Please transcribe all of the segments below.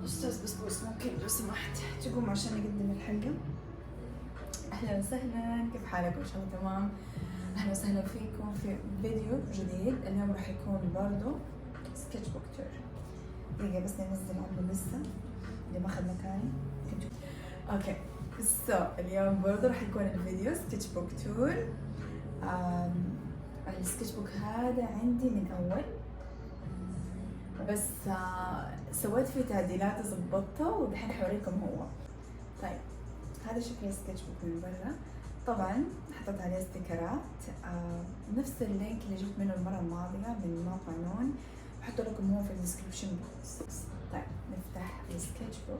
أستاذ بسبوس ممكن لو سمحت تقوم عشان نقدم الحلقة؟ أهلا وسهلا، كيف حالكم؟ إن شاء الله تمام. أهلا وسهلا فيكم في فيديو جديد. اليوم راح يكون برضو سكتش بوك تور. دقيقة بس ننزل عنه لسه اللي ماخذ مكاني. أوكي اليوم برضو راح يكون الفيديو سكتش بوك تور. السكتش بوك هذا عندي من أول، بس سويت فيه تعديلات وظبطته ودحين حوريكم هو. طيب هذا شكل السكتش بوك من برا. طبعا حطيت عليه استيكرات نفس اللينك اللي جبت منه المرة الماضية من موقع نون، بحط لكم هو في الديسكربشن بوكس. طيب نفتح السكتش بوك.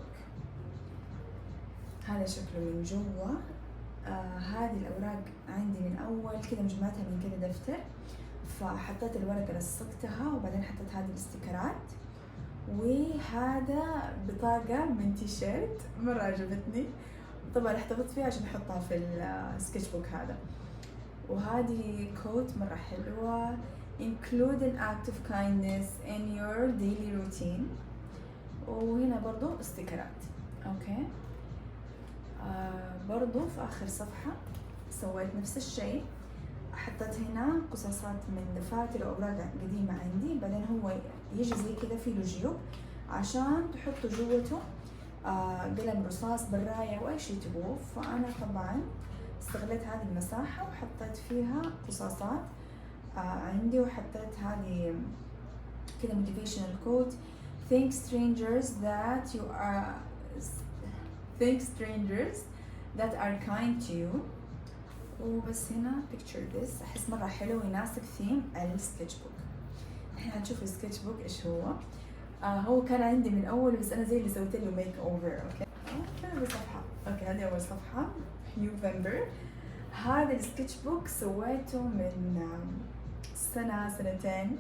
هذا شكله من جوا. هذه الأوراق عندي من أول كده مجموعتها من كده دفتر، فحطيت الورقة لصقتها وبعدين حطيت هذه الاستيكرات. وهذا بطاقة من تيشيرت مرة عجبتني، طبعا احتفظت فيها عشان احطها في السكتش بوك هذا. وهذه كوت مرة حلوة، include an act of kindness in your daily routine. وهنا برضو استيكرات. اوكي برضو في آخر صفحة سويت نفس الشيء، حطيت هنا قصاصات من دفاتر وأوراق قديمة عندي، بعدين هو يجي زي كذا فيه له جيوب عشان تحطوا جوته قلم رصاص براية أو أي شيء تبوه. فأنا طبعا استغلت هذه المساحة وحطيت فيها قصاصات عندي، وحطيت هذه كذا motivational quote: thank strangers that are kind to you. وبس هنا picture this، أحس مرة حلو ويناسب ثيم السكتش بوك. الحين هنشوف السكتش بوك إيش هو. هو كان عندي من أول، بس أنا زي اللي سويت له ميك أوفر. أوكي أول صفحة. أوكي هذه أول صفحة هيوفمبر. هذا السكتش بوك سويته من سنة سنتين،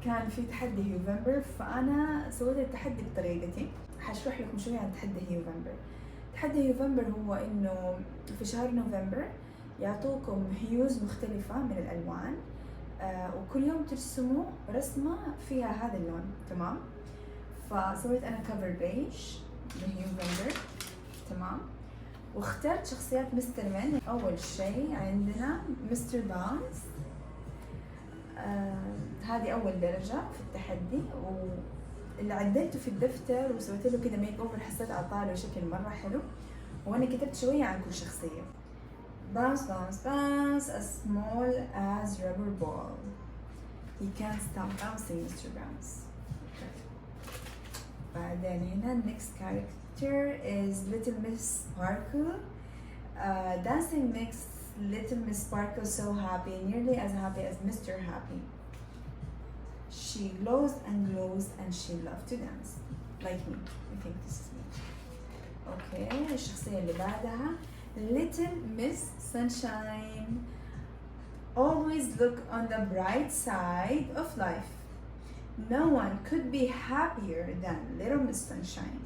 كان في تحدي هيوفمبر، فأنا سويت التحدي بطريقتي. حشرح لكم شوية عن تحدي هيوفمبر. تحدي هيوفمبر هو إنه في شهر نوفمبر يعطوكم هيوز مختلفة من الألوان، وكل يوم ترسموا رسمة فيها هذا اللون. تمام؟ فسويت أنا كفر بيج من هيوفمبر. تمام؟ واخترت شخصيات مستر مان. أول شيء عندنا مستر بانز، هذه أول درجة في التحدي، واللي عدلته في الدفتر وسويت له كده ميك أوفر، حسيت أعطاله شكل مرة حلو. وأنا كتبت شوية عن كل شخصية. Bounce, bounce, bounce, as small as rubber ball. He can't stop bouncing, Mr. Bounce. بعدين هنا next character is Little Miss Sparkle. Dancing makes Little Miss Sparkle so happy, nearly as happy as Mr. Happy. She glows and glows and she loves to dance. Like me. I think this is me. Okay, الشخصية اللي بعدها Little Miss Sunshine. Always look on the bright side of life. No one could be happier than Little Miss Sunshine.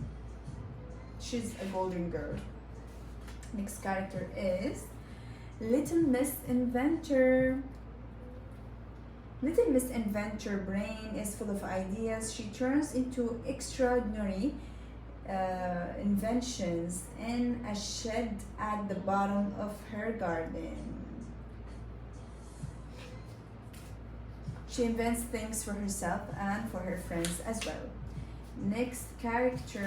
She's a golden girl. Next character is Little Miss Inventor. Little Miss Inventor brain is full of ideas. She turns into extraordinary inventions in a shed at the bottom of her garden. She invents things for herself and for her friends as well. Next character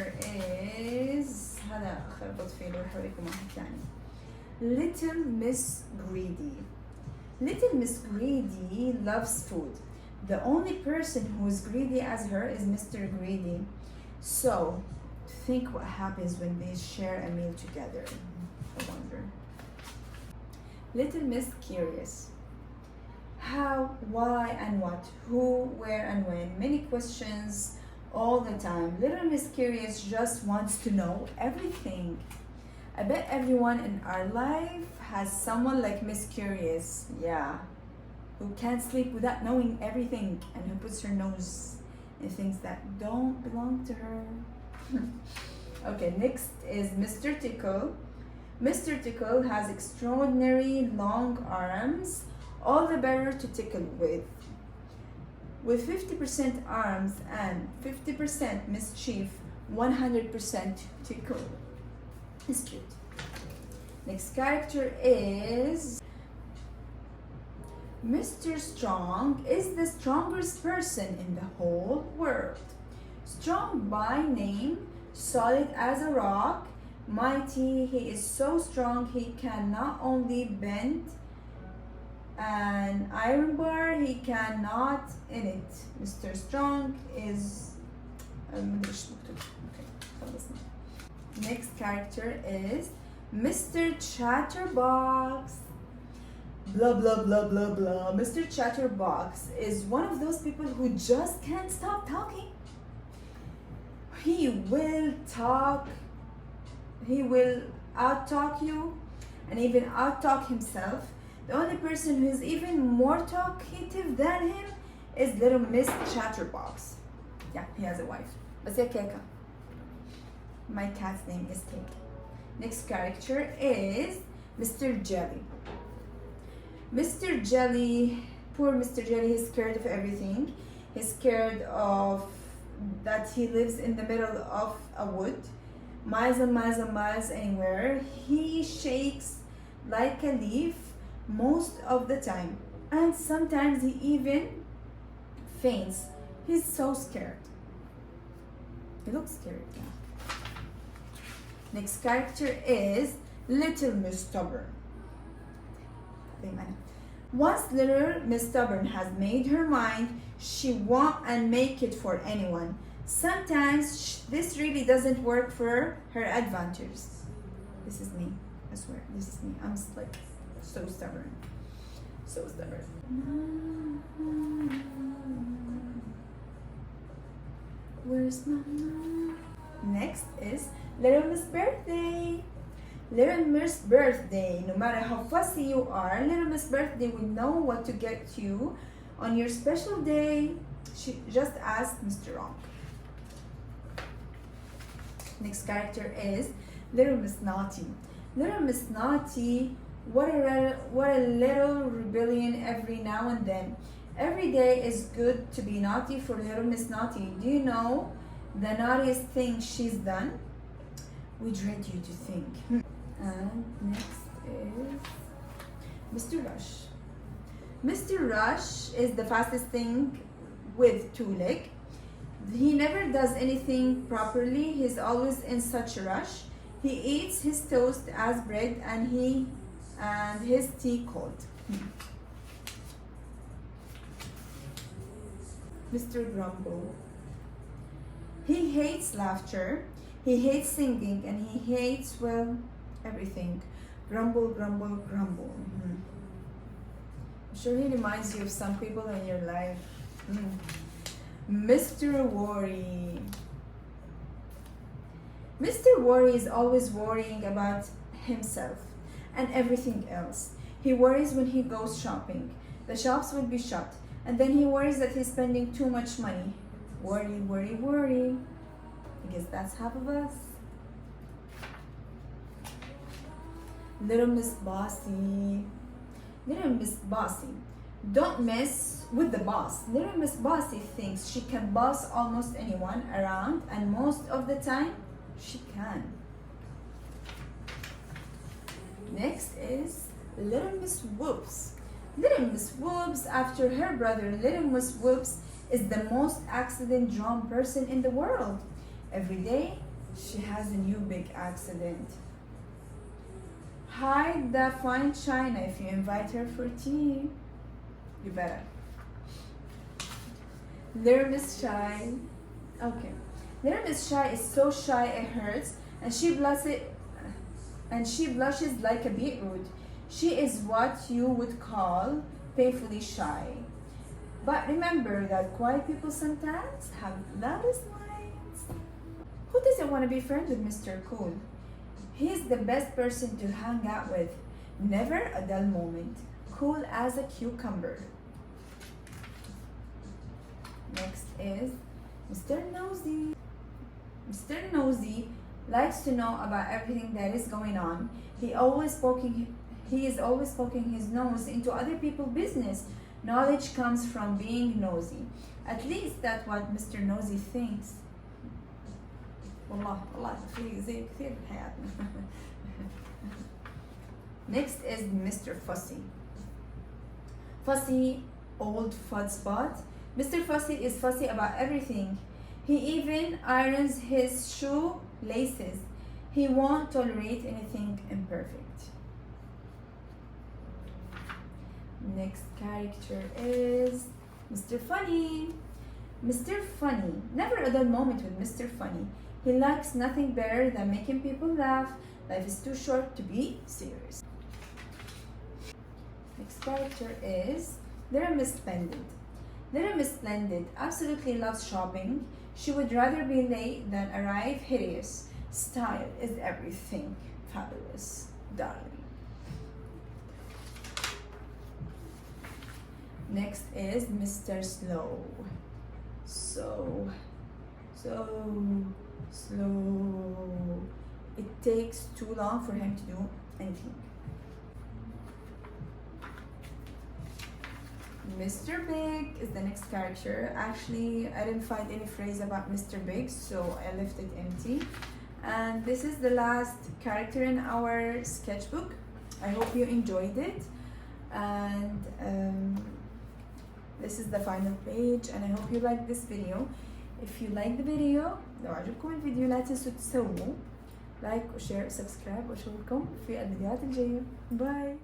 is هذا خربط فيه، لو حوريكم واحد ثاني. Little Miss Greedy. Little Miss Greedy loves food. The only person who is greedy as her is Mr. Greedy. So think what happens when they share a meal together. I wonder. Little Miss Curious. How, why, and what, who, where, and when. Many questions all the time. Little Miss Curious just wants to know everything. I bet everyone in our life has someone like Miss Curious. Yeah. Who can't sleep without knowing everything and who puts her nose in things that don't belong to her. Okay, next is Mr. Tickle. Mr. Tickle has extraordinary long arms, all the better to tickle with. With 50% arms and 50% mischief, 100% too cool. It's cute. Next character is Mr. Strong is the strongest person in the whole world. Strong by name, solid as a rock, mighty, he is so strong he can not only bend an iron bar, he cannot in it. Mr. Strong is Next character is Mr. Chatterbox. Blah blah blah blah blah. Mr. Chatterbox is one of those people who just can't stop talking. He will talk, he will out-talk you and even out-talk himself. The only person who is even more talkative than him is little Miss Chatterbox. Yeah, he has a wife. But say Keka. My cat's name is Cake. Next character is Mr. Jelly. Mr. Jelly, poor Mr. Jelly, he's scared of everything. He's scared of that he lives in the middle of a wood, miles and miles and miles anywhere. He shakes like a leaf most of the time, and sometimes he even faints. He's so scared. He looks scared. Yeah. Next character is Little Miss Stubborn. Once little Miss Stubborn has made her mind, she won't and make it for anyone. Sometimes this really doesn't work for her advantage. This is me, I swear, this is me. I'm like so stubborn. So stubborn. Where's my mom? Next is Little Miss Birthday. Little Miss Birthday, no matter how fussy you are, Little Miss Birthday will know what to get you on your special day. She just asked Mr. Wrong. Next character is Little Miss Naughty. Little Miss Naughty, what a little rebellion every now and then. Every day is good to be naughty for Little Miss Naughty. Do you know the naughtiest thing she's done? We dread you to think. And next is Mr. Rush. Mr. Rush is the fastest thing with two legs. He never does anything properly. He's always in such a rush. He eats his toast as bread and his tea cold. Mr. Grumble. He hates laughter. He hates singing and he hates, well, everything. Grumble, grumble, grumble. I'm sure he reminds you of some people in your life. Mr. Worry. Mr. Worry is always worrying about himself and everything else. He worries when he goes shopping. The shops will be shut. And then he worries that he's spending too much money. Worry, worry, worry. I guess that's half of us. Little Miss Bossy. Little Miss Bossy. Don't mess with the boss. Little Miss Bossy thinks she can boss almost anyone around, and most of the time, she can. Next is Little Miss Whoops. Little Miss Whoops, after her brother, Little Miss Whoops is the most accident-drawn person in the world. Every day, she has a new big accident. Hide the fine china if you invite her for tea. You better. Little Miss Shy. Okay. Little Miss Shy is so shy it hurts, and she blushes like a beetroot. She is what you would call painfully shy. But remember that quiet people sometimes have loudest minds. Who doesn't want to be friends with Mr. Cool? He's the best person to hang out with. Never a dull moment. Cool as a cucumber. Next is Mr. Nosy. Mr. Nosy likes to know about everything that is going on. He is always poking his nose into other people's business. Knowledge comes from being nosy. At least that's what Mr. Nosy thinks. والله في زي كثير في حياتنا. Next is Mr. Fussy. Fussy, old fudspot. Mr. Fussy is fussy about everything. He even irons his shoe laces. He won't tolerate anything imperfect. Next character is Mr. Funny. Mr. Funny. Never a dull moment with Mr. Funny. He likes nothing better than making people laugh. Life is too short to be serious. Next character is Miss Splendid. Miss Splendid absolutely loves shopping. She would rather be late than arrive hideous. Style is everything. Fabulous, darling. Next is Mr. Slow. So slow. It takes too long for him to do anything. Mr. Big is the next character. Actually, I didn't find any phrase about Mr. Big, so I left it empty. And this is the last character in our sketchbook. I hope you enjoyed it. And this is the final page, and I hope you like this video. If you like the video, لو عجبكم الفيديو لا تنسوا تسووا لايك وشير وسبسكرايب، واشوفكم في الفيديوهات الجاية. باي.